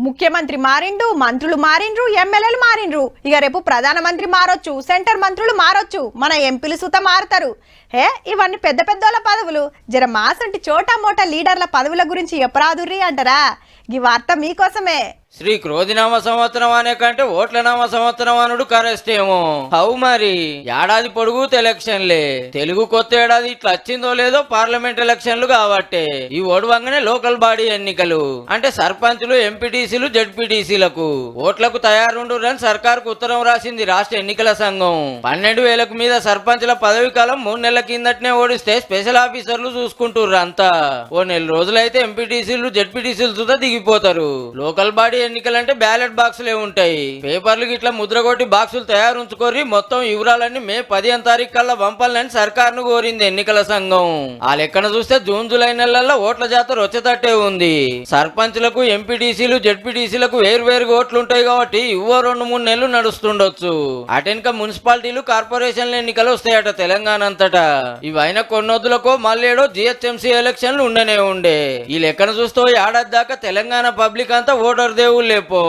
ముఖ్యమంత్రి మారిండు, మంత్రులు మారిండ్రు, ఎమ్మెల్యేలు మారిండ్రు. ఇక రేపు ప్రధానమంత్రి మారొచ్చు, సెంటర్ మంత్రులు మారొచ్చు, మన ఎంపీలు సుత మారుతారు. ఇవన్నీ పెద్ద పెద్దోళ్ళ పదవులు. జర మాసంటి చోటా మోటా లీడర్ల పదవుల గురించి ఎప్పరాదుర్రి అంటారా? ఈ వార్త మీకోసమే. శ్రీ క్రోధినామ సంవత్సరం అనే కంటే ఓట్ల నామ సంవత్సరం అనుడు కరెస్ట్ ఏమో. హౌ మరి ఏడాది పొడుగుత ఎలక్షన్లే. తెలుగు కొత్త ఏడాది ఇట్లా వచ్చిందో లేదో పార్లమెంట్ ఎలక్షన్లు కాబట్టే ఈ ఓడివంగానే లోకల్ బాడీ ఎన్నికలు అంటే సర్పంచులు, ఎంపీటీసీలు, జడ్పీటీసీలకు ఓట్లకు తయారుండురని సర్కారుకు ఉత్తరం రాసింది రాష్ట్ర ఎన్నికల సంఘం. 12,000 మీద సర్పంచుల పదవి కాలం 3 నెలల కిందటనే ఓడిస్తే స్పెషల్ ఆఫీసర్లు చూసుకుంటుర్రు అంతా. ఓ నెల రోజులైతే ఎంపీటీసీలు, జడ్పీటీసీలు సుతా దిగిపోతారు. లోకల్ బాడీ ఎన్నికలంటే బ్యాలెట్ బాక్సులే ఉంటాయి. పేపర్లు గిట్లా ముద్రగొట్టి బాక్సులు తయారుంచుకోరి మొత్తం వివరాలన్నీ మే 15వ తారీఖు కల్లా పంపాలని సర్కారును కోరింది ఎన్నికల సంఘం. ఆ లెక్కన చూస్తే జూన్, జూలై నెలల్లో ఓట్ల జాతర వచ్చేటట్టే ఉంది. సర్పంచ్లకు, ఎంపీటీసీలు, జడ్పీటీసీలకు వేరువేరుగా ఓట్లుంటాయి కాబట్టి ఇవో 2-3 నెలలు నడుస్తుండొచ్చు. అటెన్క మున్సిపాలిటీలు, కార్పొరేషన్ల ఎన్నికలు వస్తాయట తెలంగాణ అంతటా. ఇవైనా కొన్నొద్దులకో మళ్ళేడో జిహెచ్ఎంసీ ఎలక్షన్లు ఉండనే ఉండే. ఈ లెక్కన చూస్తే ఏడాది దాకా తెలంగాణ పబ్లిక్ అంతా ఓటర్ దేవుళ్ళేపో.